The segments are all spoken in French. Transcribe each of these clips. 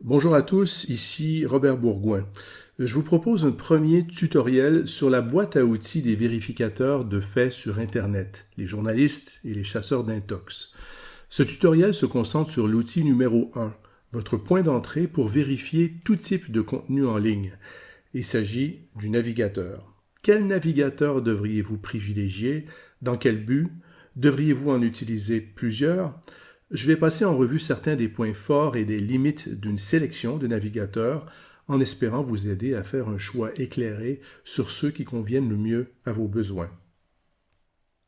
Bonjour à tous, ici Robert Bourgouin. Je vous propose un premier tutoriel sur la boîte à outils des vérificateurs de faits sur Internet, les journalistes et les chasseurs d'intox. Ce tutoriel se concentre sur l'outil numéro 1, votre point d'entrée pour vérifier tout type de contenu en ligne. Il s'agit du navigateur. Quel navigateur devriez-vous privilégier? Dans quel but? Devriez-vous en utiliser plusieurs? Je vais passer en revue certains des points forts et des limites d'une sélection de navigateurs en espérant vous aider à faire un choix éclairé sur ceux qui conviennent le mieux à vos besoins.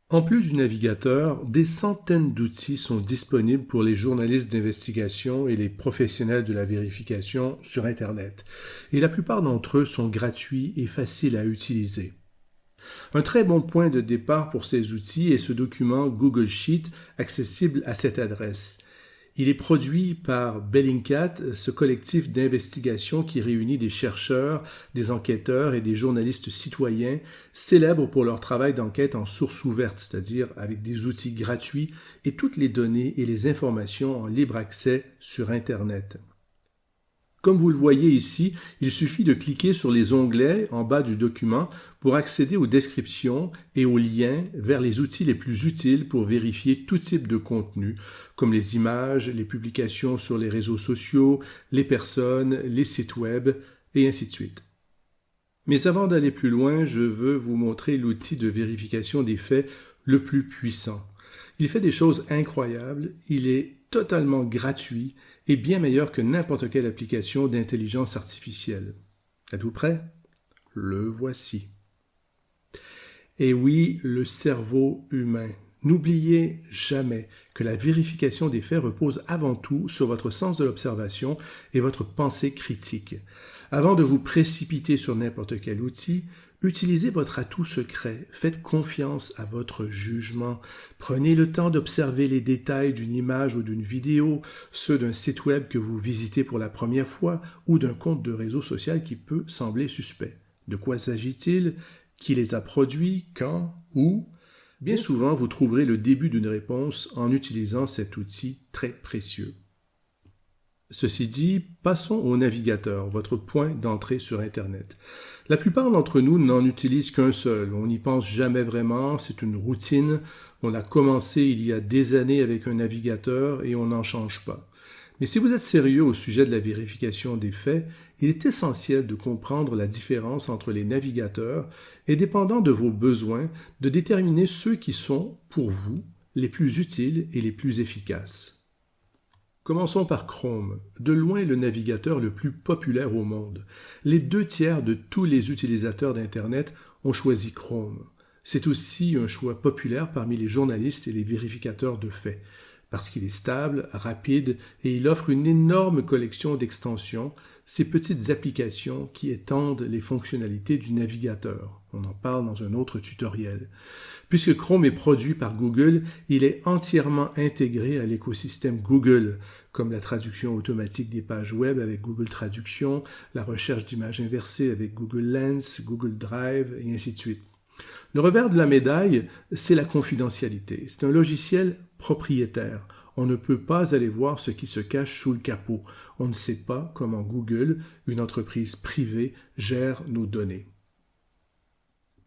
En plus du navigateur, des centaines d'outils sont disponibles pour les journalistes d'investigation et les professionnels de la vérification sur Internet, et la plupart d'entre eux sont gratuits et faciles à utiliser. Un très bon point de départ pour ces outils est ce document Google Sheet accessible à cette adresse. Il est produit par Bellingcat, ce collectif d'investigation qui réunit des chercheurs, des enquêteurs et des journalistes citoyens célèbres pour leur travail d'enquête en source ouverte, c'est-à-dire avec des outils gratuits et toutes les données et les informations en libre accès sur Internet. Comme vous le voyez ici, il suffit de cliquer sur les onglets en bas du document pour accéder aux descriptions et aux liens vers les outils les plus utiles pour vérifier tout type de contenu, comme les images, les publications sur les réseaux sociaux, les personnes, les sites web, et ainsi de suite. Mais avant d'aller plus loin, je veux vous montrer l'outil de vérification des faits le plus puissant. Il fait des choses incroyables, il est totalement gratuit et bien meilleur que n'importe quelle application d'intelligence artificielle. Êtes-vous prêt? Le voici. Et oui, le cerveau humain. N'oubliez jamais que la vérification des faits repose avant tout sur votre sens de l'observation et votre pensée critique. Avant de vous précipiter sur n'importe quel outil, utilisez votre atout secret, faites confiance à votre jugement, prenez le temps d'observer les détails d'une image ou d'une vidéo, ceux d'un site web que vous visitez pour la première fois ou d'un compte de réseau social qui peut sembler suspect. De quoi s'agit-il? Qui les a produits? Quand? Où? Bien souvent, vous trouverez le début d'une réponse en utilisant cet outil très précieux. Ceci dit, passons au navigateur, votre point d'entrée sur Internet. La plupart d'entre nous n'en utilisent qu'un seul, on n'y pense jamais vraiment, c'est une routine, on a commencé il y a des années avec un navigateur et on n'en change pas. Mais si vous êtes sérieux au sujet de la vérification des faits, il est essentiel de comprendre la différence entre les navigateurs et, dépendant de vos besoins, de déterminer ceux qui sont, pour vous, les plus utiles et les plus efficaces. Commençons par Chrome, de loin le navigateur le plus populaire au monde. Les 2/3 de tous les utilisateurs d'Internet ont choisi Chrome. C'est aussi un choix populaire parmi les journalistes et les vérificateurs de faits, parce qu'il est stable, rapide et il offre une énorme collection d'extensions, ces petites applications qui étendent les fonctionnalités du navigateur. On en parle dans un autre tutoriel. Puisque Chrome est produit par Google, il est entièrement intégré à l'écosystème Google, comme la traduction automatique des pages web avec Google Traduction, la recherche d'images inversées avec Google Lens, Google Drive, et ainsi de suite. Le revers de la médaille, c'est la confidentialité. C'est un logiciel propriétaire. On ne peut pas aller voir ce qui se cache sous le capot. On ne sait pas comment Google, une entreprise privée, gère nos données.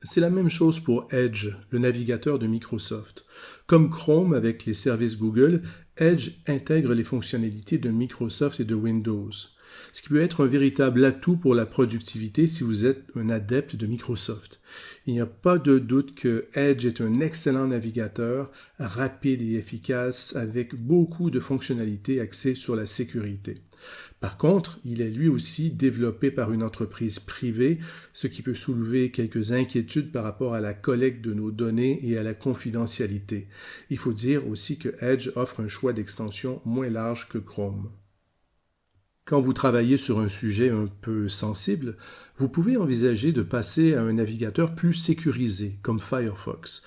C'est la même chose pour Edge, le navigateur de Microsoft. Comme Chrome avec les services Google, Edge intègre les fonctionnalités de Microsoft et de Windows, ce qui peut être un véritable atout pour la productivité si vous êtes un adepte de Microsoft. Il n'y a pas de doute que Edge est un excellent navigateur, rapide et efficace, avec beaucoup de fonctionnalités axées sur la sécurité. Par contre, il est lui aussi développé par une entreprise privée, ce qui peut soulever quelques inquiétudes par rapport à la collecte de nos données et à la confidentialité. Il faut dire aussi que Edge offre un choix d'extension moins large que Chrome. Quand vous travaillez sur un sujet un peu sensible, vous pouvez envisager de passer à un navigateur plus sécurisé, comme Firefox.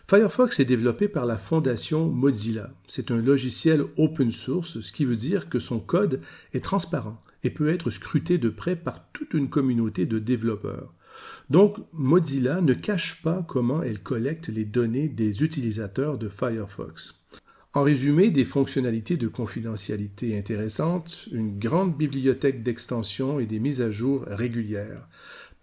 Firefox est développé par la fondation Mozilla. C'est un logiciel open source, ce qui veut dire que son code est transparent et peut être scruté de près par toute une communauté de développeurs. Donc, Mozilla ne cache pas comment elle collecte les données des utilisateurs de Firefox. En résumé, des fonctionnalités de confidentialité intéressantes, une grande bibliothèque d'extensions et des mises à jour régulières.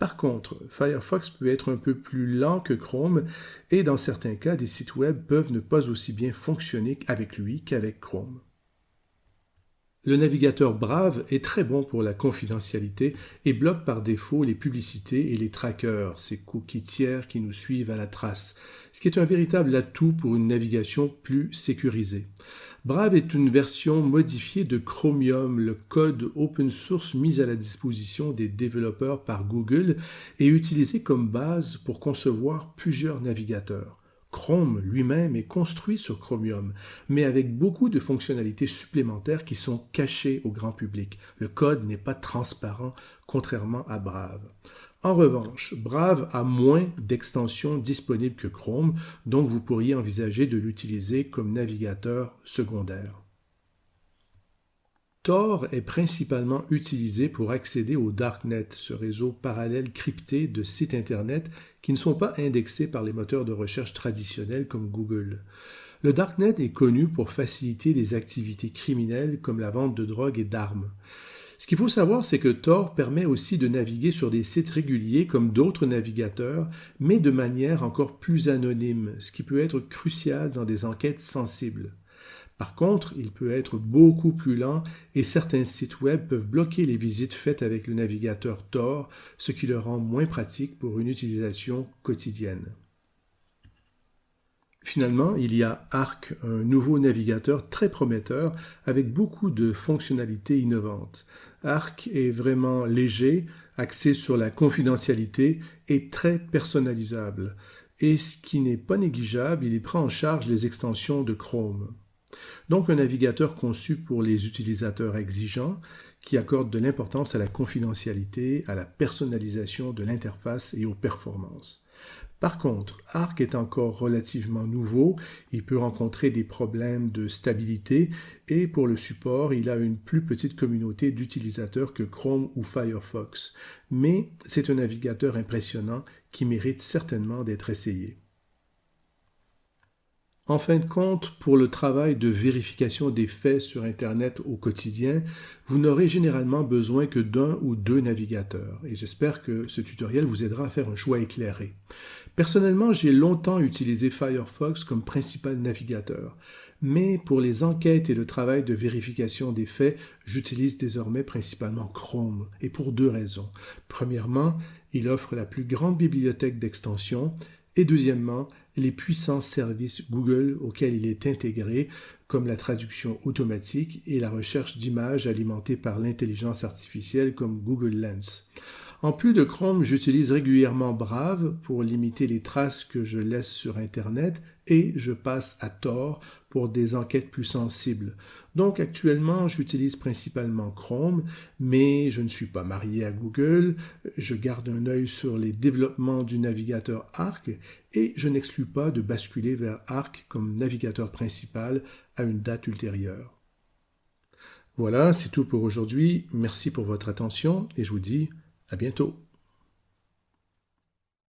Par contre, Firefox peut être un peu plus lent que Chrome et dans certains cas, des sites web peuvent ne pas aussi bien fonctionner avec lui qu'avec Chrome. Le navigateur Brave est très bon pour la confidentialité et bloque par défaut les publicités et les trackers, ces cookies tiers qui nous suivent à la trace, ce qui est un véritable atout pour une navigation plus sécurisée. Brave est une version modifiée de Chromium, le code open source mis à la disposition des développeurs par Google et utilisé comme base pour concevoir plusieurs navigateurs. Chrome lui-même est construit sur Chromium, mais avec beaucoup de fonctionnalités supplémentaires qui sont cachées au grand public. Le code n'est pas transparent, contrairement à Brave. En revanche, Brave a moins d'extensions disponibles que Chrome, donc vous pourriez envisager de l'utiliser comme navigateur secondaire. Tor est principalement utilisé pour accéder au Darknet, ce réseau parallèle crypté de sites Internet qui ne sont pas indexés par les moteurs de recherche traditionnels comme Google. Le Darknet est connu pour faciliter des activités criminelles comme la vente de drogue et d'armes. Ce qu'il faut savoir, c'est que Tor permet aussi de naviguer sur des sites réguliers comme d'autres navigateurs, mais de manière encore plus anonyme, ce qui peut être crucial dans des enquêtes sensibles. Par contre, il peut être beaucoup plus lent et certains sites web peuvent bloquer les visites faites avec le navigateur Tor, ce qui le rend moins pratique pour une utilisation quotidienne. Finalement, il y a Arc, un nouveau navigateur très prometteur avec beaucoup de fonctionnalités innovantes. Arc est vraiment léger, axé sur la confidentialité et très personnalisable. Et ce qui n'est pas négligeable, il prend en charge les extensions de Chrome. Donc un navigateur conçu pour les utilisateurs exigeants qui accordent de l'importance à la confidentialité, à la personnalisation de l'interface et aux performances. Par contre, Arc est encore relativement nouveau, il peut rencontrer des problèmes de stabilité et pour le support, il a une plus petite communauté d'utilisateurs que Chrome ou Firefox. Mais c'est un navigateur impressionnant qui mérite certainement d'être essayé. En fin de compte, pour le travail de vérification des faits sur Internet au quotidien, vous n'aurez généralement besoin que d'un ou deux navigateurs et j'espère que ce tutoriel vous aidera à faire un choix éclairé. Personnellement, j'ai longtemps utilisé Firefox comme principal navigateur, mais pour les enquêtes et le travail de vérification des faits, j'utilise désormais principalement Chrome et pour deux raisons. Premièrement, il offre la plus grande bibliothèque d'extensions et deuxièmement, les puissants services Google auxquels il est intégré, comme la traduction automatique et la recherche d'images alimentées par l'intelligence artificielle comme Google Lens. En plus de Chrome, j'utilise régulièrement Brave pour limiter les traces que je laisse sur Internet et je passe à Tor pour des enquêtes plus sensibles. Donc actuellement, j'utilise principalement Chrome, mais je ne suis pas marié à Google, je garde un œil sur les développements du navigateur Arc et je n'exclus pas de basculer vers Arc comme navigateur principal à une date ultérieure. Voilà, c'est tout pour aujourd'hui. Merci pour votre attention et je vous dis à bientôt.